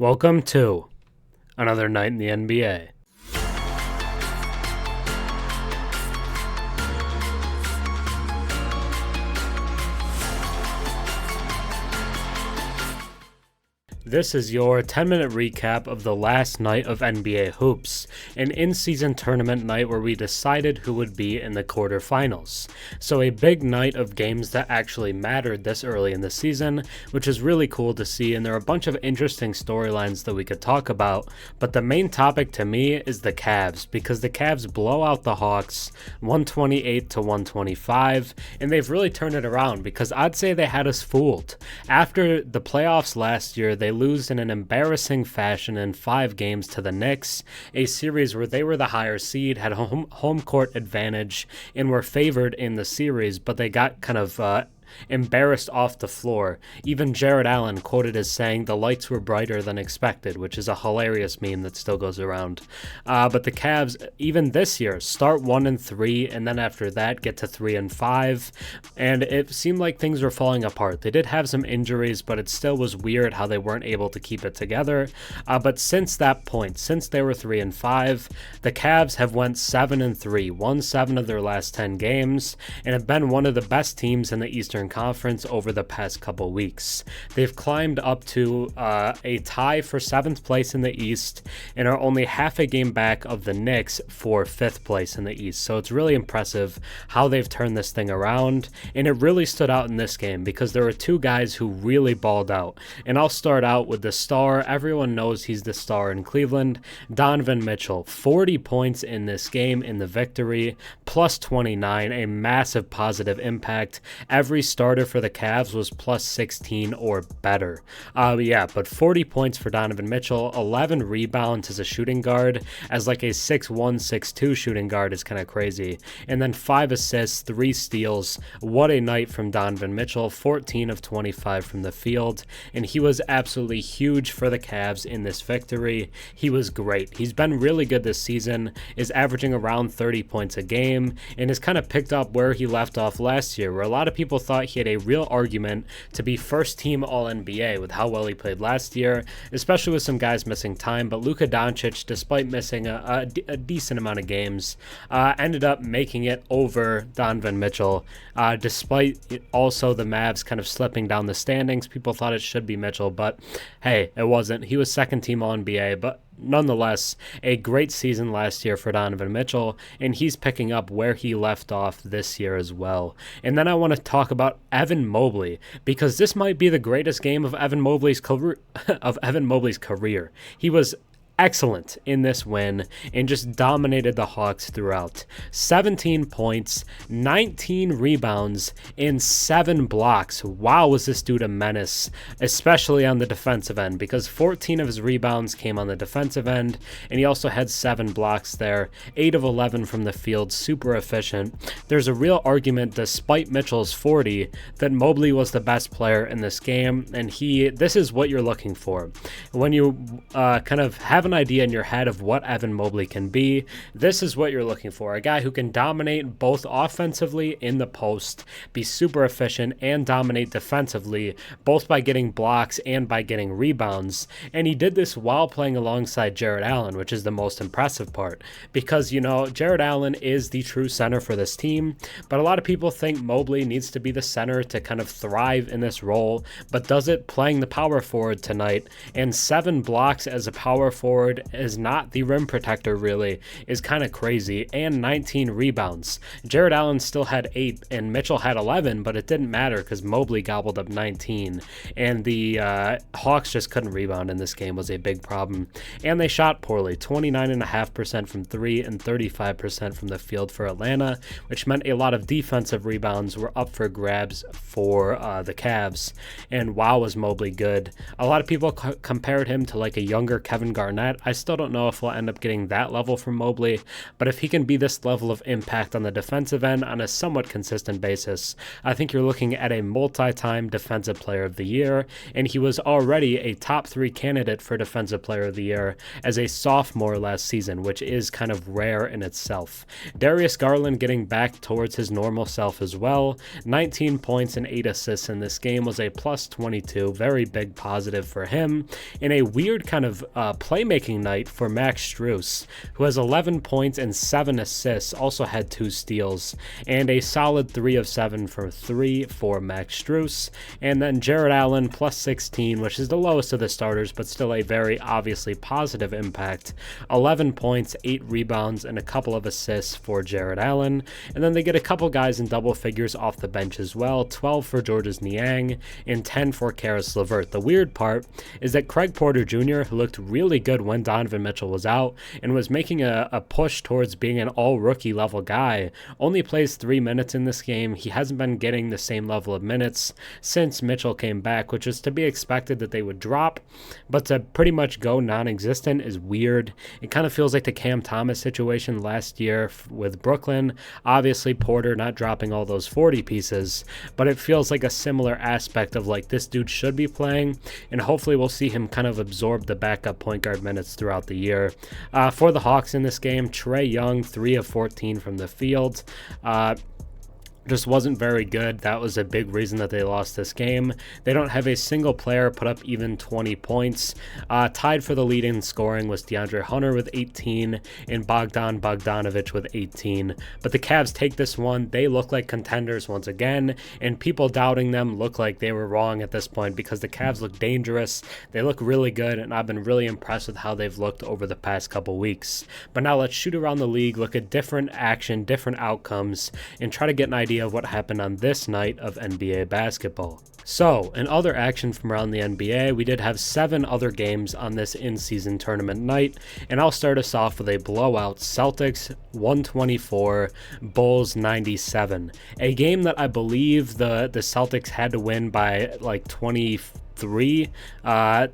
Welcome to another night in the NBA. This is your 10-minute recap of the last night of NBA Hoops, an in-season tournament night where we decided who would be in the quarterfinals. So a big night of games that actually mattered this early in the season, which is really cool to see, and there are a bunch of interesting storylines that we could talk about, but the main topic to me is the Cavs, because the Cavs blow out the Hawks 128 to 125, and they've really turned it around, because I'd say they had us fooled. After the playoffs last year, they lose in an embarrassing fashion in 5 games to the Knicks, a series where they were the higher seed, had home court advantage, and were favored in the series, but they got kind of embarrassed off the floor. Even Jared Allen quoted as saying the lights were brighter than expected, which is a hilarious meme that still goes around. But the Cavs, even this year, start 1-3, and then after that get to 3-5, and it seemed like things were falling apart. They did have some injuries, but it still was weird how they weren't able to keep it together. But since that point, since they were 3-5, the Cavs have went 7-3, won 7 of their last 10 games, and have been one of the best teams in the Eastern Conference over the past couple weeks. They've climbed up to a tie for 7th place in the East and are only half a game back of the Knicks for 5th place in the East. So it's really impressive how they've turned this thing around, and it really stood out in this game because there were 2 guys who really balled out. And I'll start out with the star. Everyone knows he's the star in Cleveland, Donovan Mitchell. 40 points in this game in the victory, plus 29, a massive positive impact. Every starter for the Cavs was plus 16 or better. But 40 points for Donovan Mitchell, 11 rebounds as a shooting guard, as like a 6'1", 6'2" shooting guard is kind of crazy. And then 5 assists, 3 steals. What a night from Donovan Mitchell, 14 of 25 from the field, and he was absolutely huge for the Cavs in this victory. He was great. He's been really good this season, is averaging around 30 points a game, and has kind of picked up where he left off last year, where a lot of people thought he had a real argument to be first team All-NBA with how well he played last year, especially with some guys missing time. But Luka Doncic, despite missing a decent amount of games, ended up making it over Donovan Mitchell, despite also the Mavs kind of slipping down the standings. People thought it should be Mitchell, but hey, it wasn't. He was second team All-NBA, but nonetheless, a great season last year for Donovan Mitchell, and he's picking up where he left off this year as well. And then I want to talk about Evan Mobley, because this might be the greatest game of Evan Mobley's career. He was excellent in this win and just dominated the Hawks throughout. 17 points, 19 rebounds, and 7 blocks. Wow, was this dude a menace, especially on the defensive end, because 14 of his rebounds came on the defensive end, and he also had 7 blocks there, 8 of 11 from the field, super efficient. There's a real argument, despite Mitchell's 40, that Mobley was the best player in this game, and this is what you're looking for. When you kind of have an idea in your head of what Evan Mobley can be, this is what you're looking for. A guy who can dominate both offensively in the post, be super efficient, and dominate defensively, both by getting blocks and by getting rebounds. And he did this while playing alongside Jared Allen, which is the most impressive part, because, Jared Allen is the true center for this team, but a lot of people think Mobley needs to be the center to kind of thrive in this role, but does it playing the power forward tonight. And 7 blocks as a power forward is not the rim protector, really, is kind of crazy. And 19 rebounds. Jared Allen still had 8 and Mitchell had 11, but it didn't matter because Mobley gobbled up 19, and the Hawks just couldn't rebound in this game, was a big problem. And they shot poorly, 29.5% from 3 and 35% from the field for Atlanta, which meant a lot of defensive rebounds were up for grabs for the Cavs. And wow, was Mobley good. A lot of people compared him to like a younger Kevin Garnett, that. I still don't know if we'll end up getting that level from Mobley, but if he can be this level of impact on the defensive end on a somewhat consistent basis, I think you're looking at a multi-time Defensive Player of the Year, and he was already a top 3 candidate for Defensive Player of the Year as a sophomore last season, which is kind of rare in itself. Darius Garland getting back towards his normal self as well. 19 points and 8 assists in this game was a plus 22, very big positive for him. In a weird kind of playmaking night for Max Strus, who has 11 points and 7 assists, also had 2 steals, and a solid 3 of 7 for 3 for Max Strus. And then Jarrett Allen plus 16, which is the lowest of the starters, but still a very obviously positive impact. 11 points, 8 rebounds, and a couple of assists for Jarrett Allen. And then they get a couple guys in double figures off the bench as well, 12 for Georges Niang and 10 for Karis LeVert. The weird part is that Craig Porter Jr., who looked really good when Donovan Mitchell was out and was making a push towards being an all-rookie level guy, only plays 3 minutes in this game. He hasn't been getting the same level of minutes since Mitchell came back, which is to be expected that they would drop, but to pretty much go non-existent is weird. It kind of feels like the Cam Thomas situation last year with Brooklyn. Obviously, Porter not dropping all those 40 pieces, but it feels like a similar aspect of like this dude should be playing, and hopefully we'll see him kind of absorb the backup point guard minutes throughout the year. For the Hawks in this game, Trae Young, 3 of 14 from the field. Just wasn't very good. That was a big reason that they lost this game. They don't have a single player put up even 20 points. Tied for the lead in scoring was DeAndre Hunter with 18 and Bogdan Bogdanovic with 18. But the Cavs take this one. They look like contenders once again, and people doubting them look like they were wrong at this point because the Cavs look dangerous. They look really good, and I've been really impressed with how they've looked over the past couple weeks. But now let's shoot around the league, look at different action, different outcomes, and try to get an idea of what happened on this night of NBA basketball. So, in other action from around the NBA, we did have 7 other games on this in-season tournament night, and I'll start us off with a blowout Celtics 124, Bulls 97. A game that I believe the Celtics had to win by like 23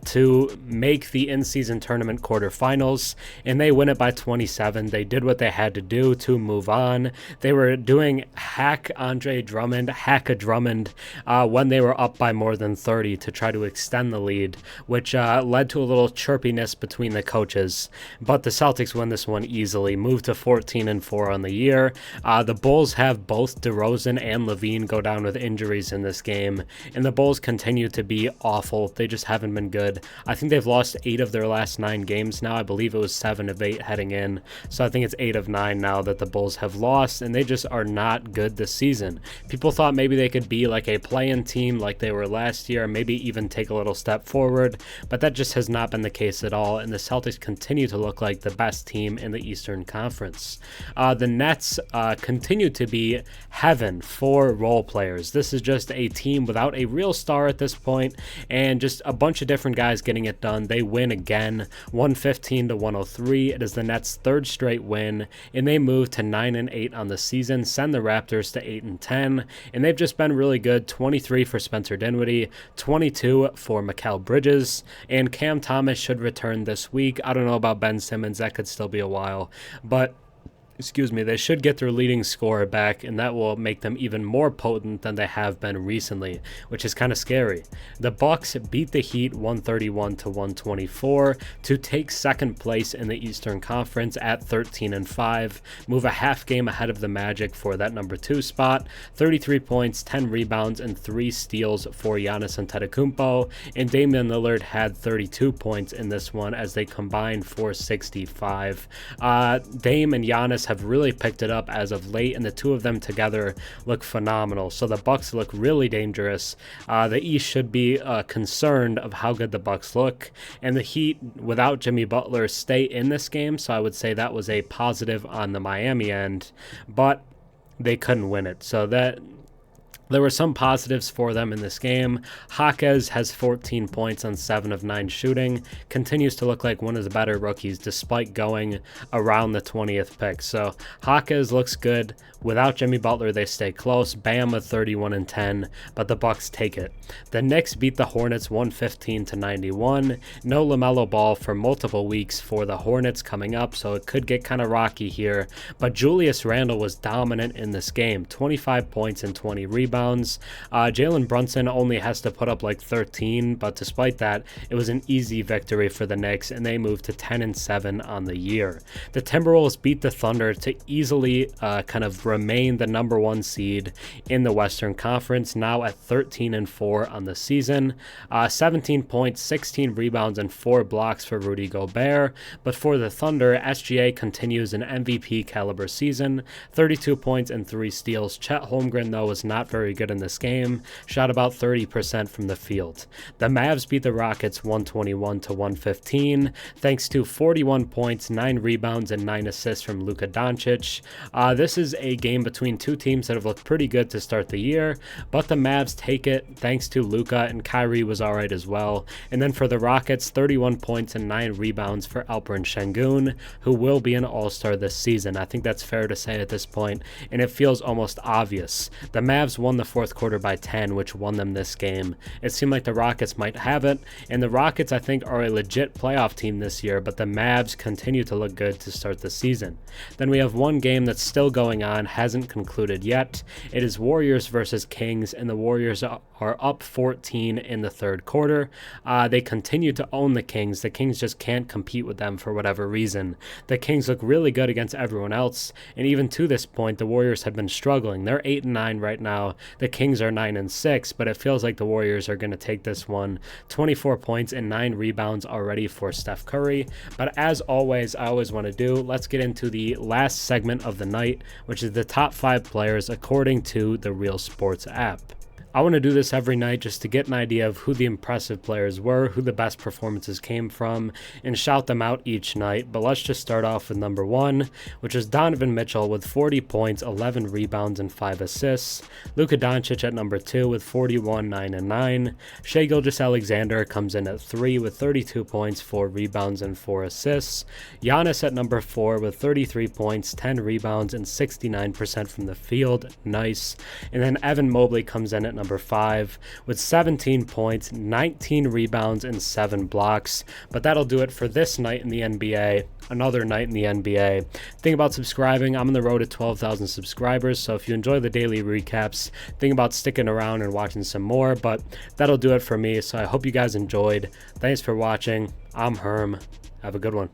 to make the in-season tournament quarterfinals, and they win it by 27. They did what they had to do to move on. They were doing hack Andre Drummond, hack a Drummond when they were up by more than 30 to try to extend the lead, which led to a little chirpiness between the coaches. But the Celtics win this one easily, move to 14-4 on the year. The Bulls have both DeRozan and Levine go down with injuries in this game, and the Bulls continue to be awful. They just haven't been good. I think they've lost 8 of their last 9 games now. I believe it was 7 of 8 heading in. So I think it's 8 of 9 now that the Bulls have lost, and they just are not good this season. People thought maybe they could be like a play-in team like they were last year, maybe even take a little step forward, but that just has not been the case at all, and the Celtics continue to look like the best team in the Eastern Conference. The Nets continue to be heaven for role players. This is just a team without a real star at this point, and just a bunch of different guys getting it done. They win again, 115-103. It is the Nets' 3rd straight win, and they move to 9-8 on the season, send the Raptors to 8-10, and they've just been really good. 23 for Spencer Dinwiddie, 22 for Mikal Bridges, and Cam Thomas should return this week. I don't know about Ben Simmons. That could still be a while, but they should get their leading scorer back, and that will make them even more potent than they have been recently, which is kind of scary. The Bucks beat the Heat 131-124 to take 2nd place in the Eastern Conference at 13-5, move a half game ahead of the Magic for that number 2 spot. 33 points, 10 rebounds, and 3 steals for Giannis Antetokounmpo, and Damian Lillard had 32 points in this one as they combined for 65. Dame and Giannis have really picked it up as of late, and the two of them together look phenomenal. So the Bucks look really dangerous. The East should be concerned of how good the Bucks look, and the Heat without Jimmy Butler stay in this game, so I would say that was a positive on the Miami end, but they couldn't win it. So that There were some positives for them in this game. Jaquez has 14 points on 7 of 9 shooting, continues to look like one of the better rookies despite going around the 20th pick. So Jaquez looks good. Without Jimmy Butler, they stay close. Bam with 31 and 10, but the Bucks take it. The Knicks beat the Hornets 115-91. No LaMelo Ball for multiple weeks for the Hornets coming up, so it could get kind of rocky here. But Julius Randle was dominant in this game, 25 points and 20 rebounds. Jalen Brunson only has to put up like 13, but despite that, it was an easy victory for the Knicks, and they moved to 10-7 on the year. The Timberwolves beat the Thunder to easily kind of remain the number 1 seed in the Western Conference, now at 13-4 on the season. 17 points, 16 rebounds, and 4 blocks for Rudy Gobert. But for the Thunder, SGA continues an MVP caliber season, 32 points and 3 steals. Chet Holmgren, though, was not very good in this game, shot about 30% from the field. The Mavs beat the Rockets 121-115, thanks to 41 points, 9 rebounds, and 9 assists from Luka Doncic. This is a game between two teams that have looked pretty good to start the year, but the Mavs take it thanks to Luka, and Kyrie was alright as well. And then for the Rockets, 31 points and 9 rebounds for Alperen Şengün, who will be an all-star this season. I think that's fair to say at this point, and it feels almost obvious. The Mavs won the fourth quarter by 10, which won them this game. It seemed like the Rockets might have it, and the Rockets, I think, are a legit playoff team this year, but the Mavs continue to look good to start the season. Then we have one game that's still going on, hasn't concluded yet. It is Warriors versus Kings, and the Warriors are up 14 in the third quarter. They continue to own the Kings. The Kings just can't compete with them for whatever reason. The Kings look really good against everyone else, and even to this point, the Warriors have been struggling. They're 8-9 right now. The Kings are 9-6, but it feels like the Warriors are going to take this one. 24 points and 9 rebounds already for Steph Curry. But as always, I always want to do, let's get into the last segment of the night, which is the top 5 players according to the Real Sports app. I want to do this every night just to get an idea of who the impressive players were, who the best performances came from, and shout them out each night. But let's just start off with number 1, which is Donovan Mitchell with 40 points, 11 rebounds, and 5 assists. Luka Doncic at number 2 with 41, 9, and 9. Shai Gilgeous-Alexander comes in at 3 with 32 points, 4 rebounds, and 4 assists. Giannis at number 4 with 33 points, 10 rebounds, and 69% from the field. Nice. And then Evan Mobley comes in at number 5 with 17 points, 19 rebounds, and 7 blocks. But that'll do it for this night in the NBA. Another night in the NBA. Think about subscribing. I'm on the road to 12,000 subscribers, so if you enjoy the daily recaps, think about sticking around and watching some more. But that'll do it for me, so I hope you guys enjoyed. Thanks for watching. I'm Herm. Have a good one.